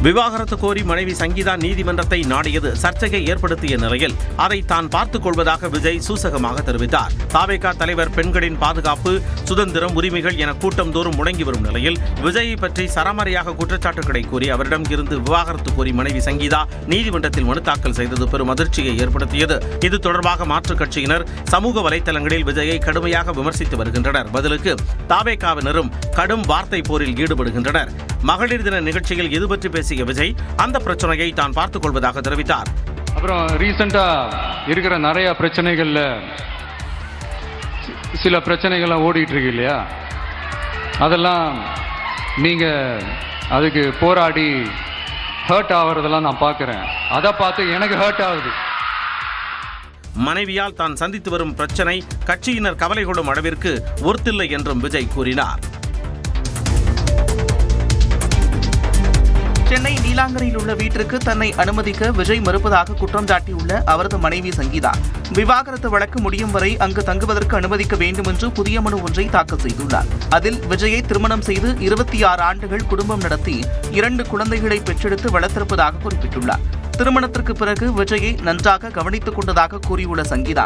விவாகரத்து கோரி மனைவி சங்கீதா நீதிமன்றத்தை நாடியது சர்ச்சையை ஏற்படுத்திய நிலையில் அதை தான் பார்த்துக் கொள்வதாக விஜய் சூசகமாக தெரிவித்தார். தாவேகா தலைவர் பெண்களின் பாதுகாப்பு, சுதந்திரம், உரிமைகள் என கூட்டம் தோறும் முழங்கி வரும் நிலையில் விஜயை பற்றி சரமாரியாக குற்றச்சாட்டுகளை கூறி அவரிடம் இருந்து விவாகரத்து கோரி மனைவி சங்கீதா நீதிமன்றத்தில் மனு தாக்கல் செய்தது பெரும் அதிர்ச்சியை ஏற்படுத்தியது. இது தொடர்பாக மாற்றுக் கட்சியினர் சமூக வலைதளங்களில் விஜயை கடுமையாக விமர்சித்து வருகின்றனர். பதிலுக்கு தாவேகாவினரும் கடும் வார்த்தை போரில் ஈடுபடுகின்றனர். மகளிர் தின நிகழ்ச்சியில் இது பற்றி பேசிய விஜய் அந்த பிரச்சனையை தான் பார்த்துக் கொள்வதாக தெரிவித்தார். அப்புறம் ரீசெண்டா இருக்கிற நிறைய பிரச்சனைகள்ல சில பிரச்சனைகள்லாம் ஓடிட்டு இருக்கு இல்லையா, அதெல்லாம் நீங்க அதுக்கு போராடி ஹர்ட் ஆகுறதெல்லாம் நான் பார்க்கிறேன். அதை பார்த்து எனக்கு ஹர்ட் ஆகுது. மனைவியால் தான் சந்தித்து வரும் பிரச்சனை கட்சியினர் கவலை கொள்ளும் அளவிற்கு ஒருத்தில்லை என்றும் விஜய் கூறினார். சென்னை நீலாங்கரையில் உள்ள வீட்டிற்கு தன்னை அனுமதிக்க விஜய் மறுப்பதாக குற்றம் சாட்டியுள்ள அவரது மனைவி சங்கீதா விவாகரத்து வழக்கு முடியும் வரை அங்கு தங்குவதற்கு அனுமதிக்க வேண்டும் என்று புதிய மனு ஒன்றை தாக்கல் செய்துள்ளார். அதில் விஜயை திருமணம் செய்து 26 ஆண்டுகள் குடும்பம் நடத்தி 2 குழந்தைகளை பெற்றெடுத்து வளர்த்திருப்பதாக குறிப்பிட்டுள்ளார். திருமணத்திற்கு பிறகு விஜயை நன்றாக கவனித்துக் கொண்டதாக கூறியுள்ள சங்கீதா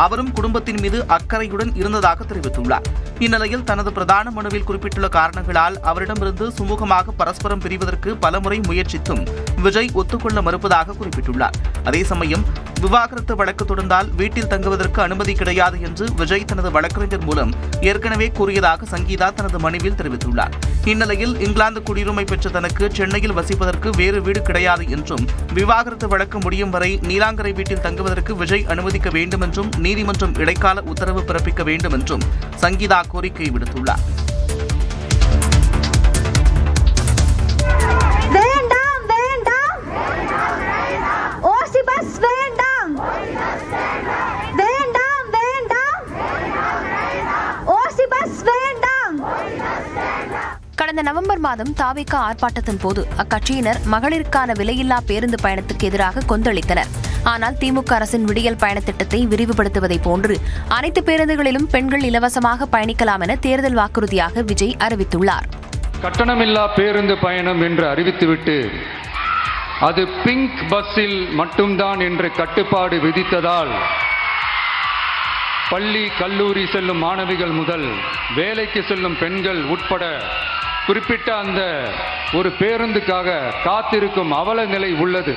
அவரும் குடும்பத்தின் மீது அக்கறையுடன் இருந்ததாக தெரிவித்துள்ளார். இந்நிலையில் தனது பிரதான மனுவில் குறிப்பிட்டுள்ள காரணங்களால் அவரிடமிருந்து சுமூகமாக பரஸ்பரம் பிரிவதற்கு பலமுறை முயற்சித்தும் விஜய் ஒத்துக்கொள்ள மறுப்பதாக குறிப்பிட்டுள்ளார். அதே சமயம் விவாகரத்து வழக்கு தொடர்ந்தால் வீட்டில் தங்குவதற்கு அனுமதி கிடையாது என்று விஜய் தனது வழக்கறிஞர் மூலம் ஏற்கனவே கூறியதாக சங்கீதா தனது மனுவில் தெரிவித்துள்ளார். இந்நிலையில் இங்கிலாந்து குடியுரிமை பெற்ற தனக்கு சென்னையில் வசிப்பதற்கு வேறு வீடு கிடையாது என்றும் விவாகரத்து வழக்கு முடியும் வரை நீலாங்கரை வீட்டில் தங்குவதற்கு விஜய் அனுமதிக்க வேண்டும் என்றும் நீதிமன்றம் இடைக்கால உத்தரவு பிறப்பிக்க வேண்டும் என்றும் சங்கீதா கோரிக்கை விடுத்துள்ளார். கடந்த நவம்பர் மாதம் தாவேகா ஆர்ப்பாட்டத்தின் போது அக்கட்சியினர் மகளிருக்கான விலையில்லா பேருந்து பயணத்துக்கு எதிராக கொந்தளித்தனர். ஆனால் திமுக அரசின் விடியல் பயண திட்டத்தை விரிவுபடுத்துவதை போன்று அனைத்து பேருந்துகளிலும் பெண்கள் இலவசமாக பயணிக்கலாம் என தேர்தல் வாக்குறுதியாக விஜய் அறிவித்துள்ளார். கட்டணமில்லா பேருந்து பயணம் என்று அறிவித்துவிட்டு அது பிங்க் பஸ்ஸில் மட்டும்தான் என்று கட்டுப்பாடு விதித்ததால் பள்ளி கல்லூரி செல்லும் மாணவிகள் முதல் வேலைக்கு செல்லும் பெண்கள் உட்பட குறிப்பிட்ட அந்த ஒரு பேருந்துக்காக காத்திருக்கும் அவல நிலை உள்ளது.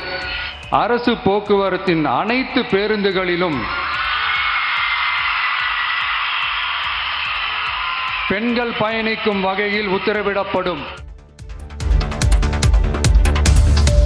அரசு போக்குவரத்தின் அனைத்து பேருந்துகளிலும் பெண்கள் பயணிக்கும் வகையில் உத்தரவிடப்படும்.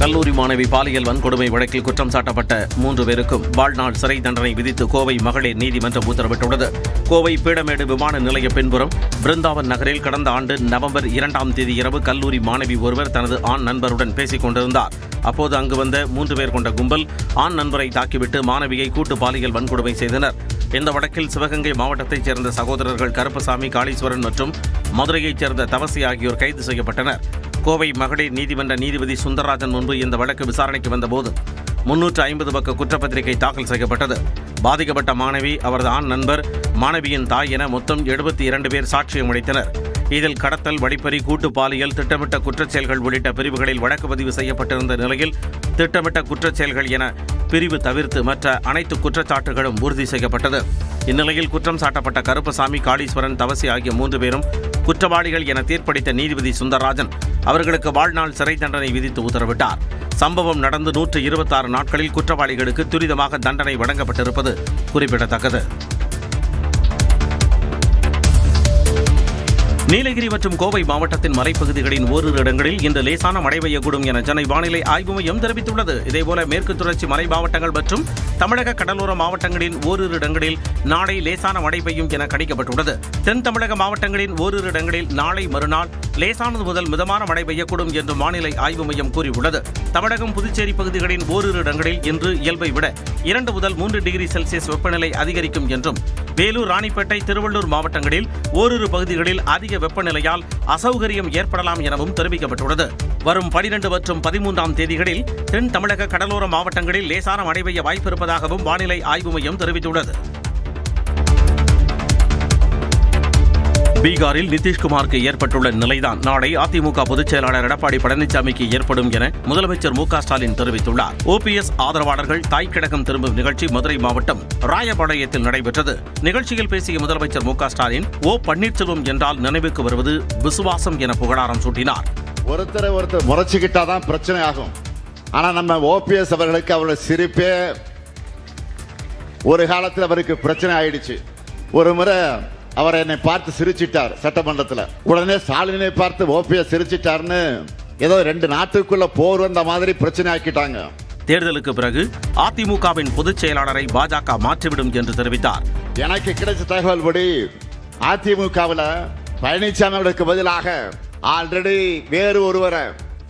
கல்லூரி மாணவி பாலியல் வன்கொடுமை வழக்கில் குற்றம் சாட்டப்பட்ட 3 பேருக்கும் வாழ்நாள் சிறை தண்டனை விதித்து கோவை மகளிர் நீதிமன்றம் உத்தரவிட்டுள்ளது. கோவை பீடமேடு விமான நிலைய பின்புறம் பிருந்தாவன் நகரில் கடந்த ஆண்டு நவம்பர் 2ஆம் தேதி இரவு கல்லூரி மாணவி ஒருவர் தனது ஆண் நண்பருடன் பேசிக் கொண்டிருந்தார். அப்போது அங்கு வந்த 3 பேர் கொண்ட கும்பல் ஆண் நண்பரை தாக்கிவிட்டு மாணவியை கூட்டு பாலியல் வன்கொடுமை செய்தனர். இந்த வழக்கில் சிவகங்கை மாவட்டத்தைச் சேர்ந்த சகோதரர்கள் கருப்பசாமி, காளீஸ்வரன் மற்றும் மதுரையைச் சேர்ந்த தவசி ஆகியோர் கைது செய்யப்பட்டனர். கோவை மகளிர் நீதிமன்ற நீதிபதி சுந்தரராஜன் முன்பு இந்த வழக்கு விசாரணைக்கு வந்தபோது 350 பக்க குற்றப்பத்திரிகை தாக்கல் செய்யப்பட்டது. பாதிக்கப்பட்ட மாணவி, அவரது ஆண் நண்பர், மாணவியின் தாய் என மொத்தம் 72 பேர் சாட்சியம் அளித்தனர். இதில் கடத்தல், வழிப்பறி, கூட்டு பாலியல், திட்டமிட்ட குற்றச்செயல்கள் உள்ளிட்ட பிரிவுகளில் வழக்கு பதிவு செய்யப்பட்டிருந்த நிலையில் திட்டமிட்ட குற்றச்செயல்கள் என பிரிவு தவிர்த்து மற்ற அனைத்து குற்றச்சாட்டுகளும் உறுதி செய்யப்பட்டது. இந்நிலையில் குற்றம் சாட்டப்பட்ட கருப்பசாமி, காளீஸ்வரன், தவசி ஆகிய 3 பேரும் குற்றவாளிகள் என தீர்ப்பளித்த நீதிபதி சுந்தரராஜன் அவர்களுக்கு வாழ்நாள் சிறை தண்டனை விதித்து உத்தரவிட்டார். சம்பவம் நடந்து 126 நாட்களில் குற்றவாளிகளுக்கு துரிதமாக தண்டனை வழங்கப்பட்டிருப்பது குறிப்பிடத்தக்கது. நீலகிரி மற்றும் கோவை மாவட்டத்தின் மலைப்பகுதிகளின் ஓரிரு இடங்களில் இன்று லேசான மழை பெய்யக்கூடும் என சென்னை வானிலை ஆய்வு மையம் தெரிவித்துள்ளது. இதேபோல மேற்கு தொடர்ச்சி மலை மாவட்டங்கள் மற்றும் தமிழக கடலோர மாவட்டங்களின் ஓரிரு இடங்களில் நாளை லேசான மழை பெய்யும் என கணிக்கப்பட்டுள்ளது. தென் தமிழக மாவட்டங்களின் ஓரிரு இடங்களில் நாளை மறுநாள் லேசானது முதல் மிதமான மழை பெய்யக்கூடும் என்று வானிலை ஆய்வு மையம் கூறியுள்ளது. தமிழகம், புதுச்சேரி பகுதிகளின் ஓரிரு இடங்களில் இன்று இயல்பை விட 2 முதல் 3 டிகிரி செல்சியஸ் வெப்பநிலை அதிகரிக்கும் என்றும், வேலூர், ராணிப்பேட்டை, திருவள்ளூர் மாவட்டங்களில் ஓரிரு பகுதிகளில் அதிக வெப்பநிலையால் அசௌகரியம் ஏற்படலாம் எனவும் தெரிவிக்கப்பட்டுள்ளது. வரும் 12 மற்றும் 13ஆம் தேதிகளில் தென் தமிழக கடலோர மாவட்டங்களில் லேசான மழை பெய்ய வாய்ப்பிருப்பதாகவும் வானிலை ஆய்வு மையம் தெரிவித்துள்ளது. பீகாரில் நிதிஷ்குமாருக்கு ஏற்பட்டுள்ள நிலைதான் நாளை அதிமுக பொதுச் செயலாளர் எடப்பாடி பழனிசாமிக்கு ஏற்படும் என முதலமைச்சர் மு க ஸ்டாலின் தெரிவித்துள்ளார். OPS ஆதரவாளர்கள் தாய்க்கிழகம் திரும்பும் நிகழ்ச்சி மதுரை மாவட்டம் ராயபாளையத்தில் நடைபெற்றது. நிகழ்ச்சியில் பேசிய முதலமைச்சர் மு க ஸ்டாலின் பன்னீர்செல்வம் என்றால் நினைவுக்கு வருவது விசுவாசம் என புகழாரம் சூட்டினார். ஒருத்தரை முறைச்சுக்கிட்டாதான் பிரச்சனை ஆகும். ஆனா நம்ம OPS அவர்களுக்கு அவருடைய சிரிப்பே ஒரு காலத்தில் அவருக்கு பிரச்சனை ஆயிடுச்சு. ஒரு முறை அவர் என்னை பார்த்து சிரிச்சிட்டார் சட்டமன்றத்தில். உடனே ஸ்டாலினை பார்த்து OPS சிரிச்சிட்டார்னு ஏதோ 2 நாட்டுக்குள்ள போர் வந்த மாதிரி பிரச்சனை ஆக்கிட்டாங்க. தேர்தலுக்கு பிறகு அதிமுகவின் பொதுச் செயலாளரை பாஜக மாற்றிவிடும் என்று தெரிவித்தார். எனக்கு கிடைச்ச தகவல் படி அதிமுகவில் பழனிசாமி அவர்களுக்கு பதிலாக ஆல்ரெடி வேறு ஒருவரை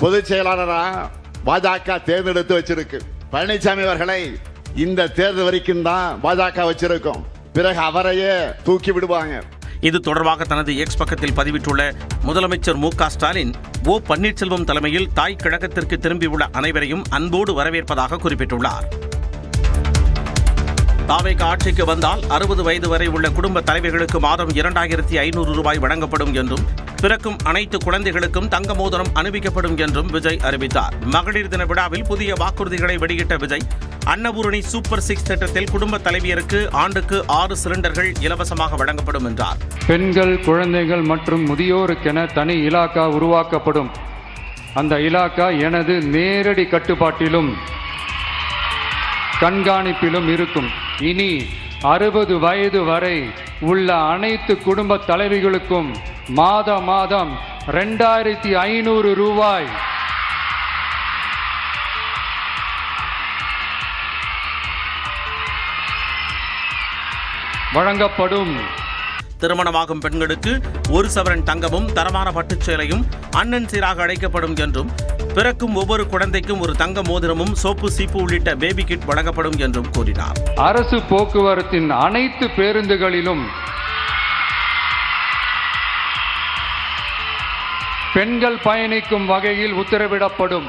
பொதுச் செயலாளரா பாஜக தேர்ந்தெடுத்து வச்சிருக்கு. பழனிசாமி அவர்களை இந்த தேர்தல் வரைக்கும் தான் பாஜக வச்சிருக்கும். பிறகு அவரையே தூக்கி விடுவாங்க. இது தொடர்பாக தனது எக்ஸ் பக்கத்தில் பதிவிட்டுள்ள முதலமைச்சர் மு க ஸ்டாலின் பன்னீர்செல்வம் தலைமையில் தாய் கழகத்திற்கு திரும்பியுள்ள அனைவரையும் அன்போடு வரவேற்பதாக குறிப்பிட்டுள்ளார். தாவேக ஆட்சிக்கு வந்தால் 60 வயது வரை உள்ள குடும்ப தலைவர்களுக்கு மாதம் 2500 ரூபாய் வழங்கப்படும் என்றும் பிறக்கும் அனைத்து குழந்தைகளுக்கும் தங்க மோதிரம் அணிவிக்கப்படும் என்றும் விஜய் அறிவித்தார். மகளிர் தின விழாவில் புதிய வாக்குறுதிகளை வெளியிட்ட விஜய் அன்னபூரணி சூப்பர் 6 திட்டத்தில் குடும்ப தலைவியருக்கு ஆண்டுக்கு 6 சிலிண்டர்கள் இலவசமாக வழங்கப்படும் என்றார். பெண்கள், குழந்தைகள் மற்றும் முதியோருக்கென தனி இலாக்கா உருவாக்கப்படும். அந்த இலாக்கா எனது நேரடி கட்டுப்பாட்டிலும் கண்காணிப்பிலும் இருக்கும். இனி 60 வயது வரை உள்ள அனைத்து குடும்ப தலைவிகளுக்கும் மாதம் 2500 ரூபாய் வழங்கப்படும். திருமணமாகும் பெண்களுக்கு 1 சவரன் தங்கமும் தரமான பட்டுச் சேலையும் அண்ணன் சீராக அழைக்கப்படும் என்றும் பிறக்கும் ஒவ்வொரு குழந்தைக்கும் ஒரு தங்க மோதிரமும் சோப்பு, சீப்பு உள்ளிட்ட பேபி கிட் வழங்கப்படும் என்றும் கூறினார். அரசு போக்குவரத்தின் அனைத்து பேருந்துகளிலும் பெண்கள் பயணிக்கும் வகையில் உத்தரவிடப்படும்.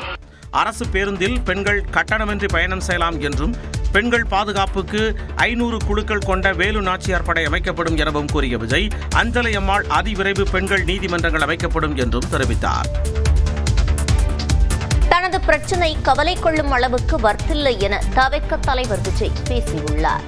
அரசு பேருந்தில் பெண்கள் கட்டணமின்றி பயணம் செய்யலாம் என்றும் பெண்கள் பாதுகாப்புக்கு 500 குழுக்கள் கொண்ட வேலு நாச்சியார் படை அமைக்கப்படும் எனவும் கூறிய விஜய் அஞ்சலை அம்மாள் அதிவிரைவு பெண்கள் நீதிமன்றங்கள் அமைக்கப்படும் என்றும் தெரிவித்தார். தனது பிரச்சனை கவலை கொள்ளும் அளவுக்கு வர்த்தில்லை என தவிக தலைவர் விஜய் பேசியுள்ளார்.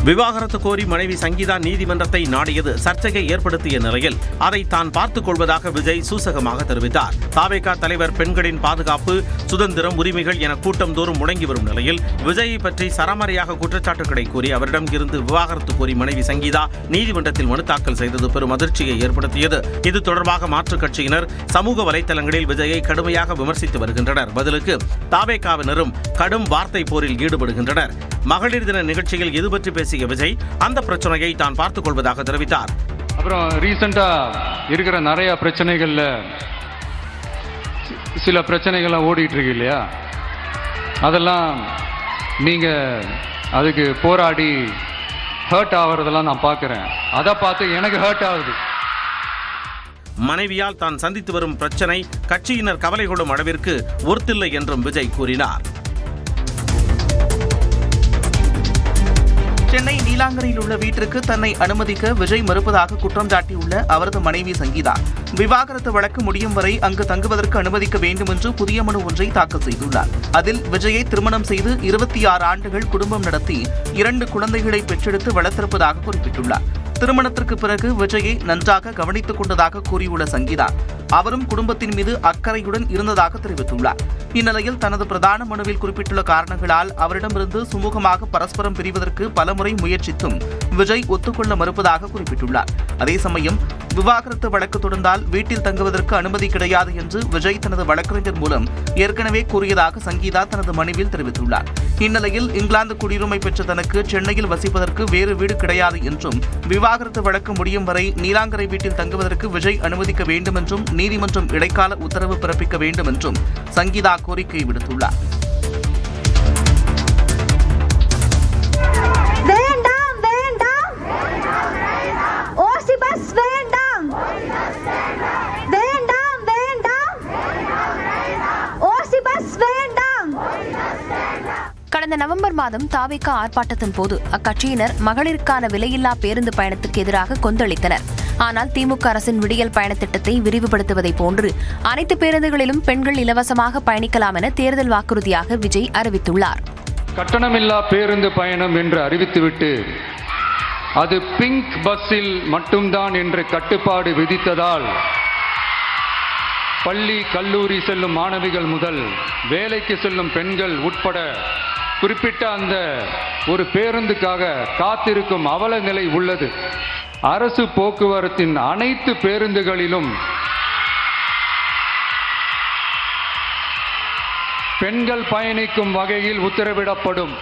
விவாகரத்து கோரி மனைவி சங்கீதா நீதிமன்றத்தை நாடியது சர்ச்சையை ஏற்படுத்திய நிலையில் அதை தான் பார்த்துக் கொள்வதாக விஜய் சூசகமாக தெரிவித்தார். தவிக தலைவர் பெண்களின் பாதுகாப்பு, சுதந்திரம், உரிமைகள் என கூட்டம் தோறும் முடங்கி வரும் நிலையில் விஜயை பற்றி சரமாரியாக குற்றச்சாட்டுகளை கூறி அவரிடம் இருந்து விவாகரத்து கோரி மனைவி சங்கீதா நீதிமன்றத்தில் மனு தாக்கல் செய்தது பெரும் அதிர்ச்சியை ஏற்படுத்தியது. இது தொடர்பாக மாற்றுக் கட்சியினர் சமூக வலைதளங்களில் விஜயை கடுமையாக விமர்சித்து வருகின்றனர். பதிலுக்கு தவிகவினரும் கடும் வார்த்தை போரில் ஈடுபடுகின்றனர். மகளிர் தின நிகழ்ச்சியில் இது பற்றி பேசிய விஜய் அந்த பிரச்சனையை தான் பார்த்துக் கொள்வதாக தெரிவித்தார். அப்புறம் ரீசெண்டா இருக்கிற நிறைய பிரச்சனைகள்ல சில பிரச்சனைகள்லாம் ஓடிட்டு இருக்கு இல்லையா, அதெல்லாம் நீங்க அதுக்கு போராடி ஹர்ட் ஆகிறதெல்லாம் நான் பார்க்கிறேன். அதை பார்த்து எனக்கு ஹர்ட் ஆகுது. மனைவியால் தான் சந்தித்து வரும் பிரச்சனை கட்சியினர் கவலை கொள்ளும் அளவிற்கு ஒர்த்தில்லை என்றும் விஜய் கூறினார். சென்னை நீலாங்கரையில் உள்ள வீட்டிற்கு தன்னை அனுமதிக்க விஜய் மறுப்பதாக குற்றம் சாட்டியுள்ள அவரது மனைவி சங்கீதா விவாகரத்து வழக்கு முடியும் வரை அங்கு தங்குவதற்கு அனுமதிக்க வேண்டும் என்று புதிய மனு ஒன்றை தாக்கல் செய்துள்ளார். அதில் விஜயை திருமணம் செய்து 26 ஆண்டுகள் குடும்பம் நடத்தி 2 குழந்தைகளை பெற்றெடுத்து வளர்த்திருப்பதாக குறிப்பிட்டுள்ளார். திருமணத்திற்கு பிறகு விஜயை நன்றாக கவனித்துக் கொண்டதாக கூறியுள்ள சங்கீதா அவரும் குடும்பத்தின் மீது அக்கறையுடன் இருந்ததாக தெரிவித்துள்ளார். இந்நிலையில் தனது பிரதான மனுவில் குறிப்பிட்டுள்ள காரணங்களால் அவரிடமிருந்து சுமூகமாக பரஸ்பரம் பிரிவதற்கு பலமுறை முயற்சித்தும் விஜய் ஒத்துக்கொள்ள மறுப்பதாக குறிப்பிட்டுள்ளார். அதே சமயம் விவாகரத்து வழக்கு தொடர்ந்தால் வீட்டில் தங்குவதற்கு அனுமதி கிடையாது என்று விஜய் தனது வழக்கறிஞர் மூலம் ஏற்கனவே கூறியதாக சங்கீதா தனது மனுவில் தெரிவித்துள்ளார். இந்நிலையில் இங்கிலாந்து குடியுரிமை பெற்ற தனக்கு சென்னையில் வசிப்பதற்கு வேறு வீடு கிடையாது என்றும் விவாகரத்து வழக்கு முடியும் வரை நீலாங்கரை வீட்டில் தங்குவதற்கு விஜய் அனுமதிக்க வேண்டும் என்றும் நீதிமன்றம் இடைக்கால உத்தரவு பிறப்பிக்க வேண்டும் என்றும் சங்கீதா கோரிக்கை விடுத்துள்ளார். கடந்த கடந்த நவம்பர் மாதம் தாவேகா ஆர்ப்பாட்டத்தின் போது அக்கட்சியினர் மகளிருக்கான விலையில்லா பேருந்து பயணத்துக்கு எதிராக கொந்தளித்தனர். ஆனால் திமுக அரசின் விடியல் பயண திட்டத்தை விரிவுபடுத்துவதைப் போன்று அனைத்து பேருந்துகளிலும் பெண்கள் இலவசமாக பயணிக்கலாம் என தேர்தல் வாக்குறுதியாக விஜய் அறிவித்துள்ளார். கட்டணமில்லா பேருந்து பயணம் என்று அறிவித்துவிட்டு அது பிங்க் பஸ்ஸில் மட்டும்தான் என்று கட்டுப்பாடு விதித்ததால் பள்ளி கல்லூரி செல்லும் மாணவிகள் முதல் வேலைக்கு செல்லும் பெண்கள் உட்பட குறிப்பிட்ட அந்த ஒரு பேருந்துக்காக காத்திருக்கும் அவல நிலை உள்ளது. அரசு போக்குவரத்தின் அனைத்து பேருந்துகளிலும் பெண்கள் பயணிக்கும் வகையில் உத்தரவிடப்படும்.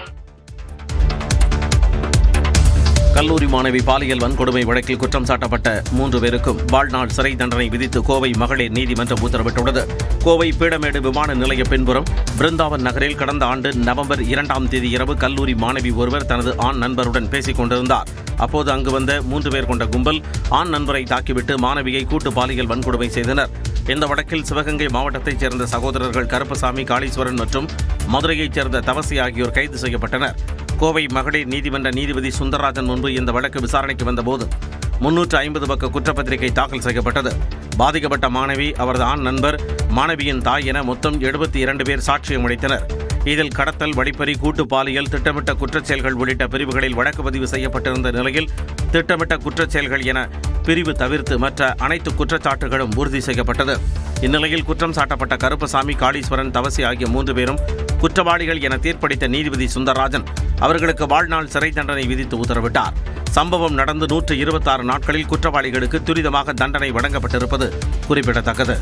கல்லூரி மாணவி பாலியல் வன்கொடுமை வழக்கில் குற்றம் சாட்டப்பட்ட 3 பேருக்கும் வாழ்நாள் சிறை தண்டனை விதித்து கோவை மகளிர் நீதிமன்றம் உத்தரவிட்டுள்ளது. கோவை பீடமேடு விமான நிலைய பின்புறம் பிருந்தாவன் நகரில் கடந்த ஆண்டு நவம்பர் 2ஆம் தேதி இரவு கல்லூரி மாணவி ஒருவர் தனது ஆண் நண்பருடன் பேசிக் கொண்டிருந்தார். அப்போது அங்கு வந்த 3 பேர் கொண்ட கும்பல் ஆண் நண்பரை தாக்கிவிட்டு மாணவியை கூட்டு பாலியல் வன்கொடுமை செய்தனர். இந்த வழக்கில் சிவகங்கை மாவட்டத்தைச் சேர்ந்த சகோதரர்கள் கருப்பசாமி, காளீஸ்வரன் மற்றும் மதுரையைச் சேர்ந்த தவசி ஆகியோர் கைது செய்யப்பட்டனர். கோவை மகளிர் நீதிமன்ற நீதிபதி சுந்தரராஜன் முன்பு இந்த வழக்கு விசாரணைக்கு வந்தபோது 350 பக்க குற்றப்பத்திரிகை தாக்கல் செய்யப்பட்டது. பாதிக்கப்பட்ட மாணவி, அவரது ஆண் நண்பர், மாணவியின் தாய் என மொத்தம் 72 பேர் சாட்சியம் அளித்தனர். இதில் கடத்தல், வழிப்பறி, கூட்டு பாலியல், திட்டமிட்ட குற்றச்செயல்கள் உள்ளிட்ட பிரிவுகளில் வழக்கு பதிவு செய்யப்பட்டிருந்த நிலையில் திட்டமிட்ட குற்றச்செயல்கள் என பிரிவு தவிர்த்து மற்ற அனைத்து குற்றச்சாட்டுகளும் உறுதி செய்யப்பட்டது. இந்நிலையில் குற்றம் சாட்டப்பட்ட கருப்பசாமி, காளீஸ்வரன், தவசி ஆகிய 3 பேரும் குற்றவாளிகள் என தீர்ப்பளித்த நீதிபதி சுந்தரராஜன் அவர்களுக்கு வாழ்நாள் சிறை தண்டனை விதித்து உத்தரவிட்டார். சம்பவம் நடந்து 126 நாட்களில் குற்றவாளிகளுக்கு துரிதமாக தண்டனை வழங்கப்பட்டிருப்பது குறிப்பிடத்தக்கது.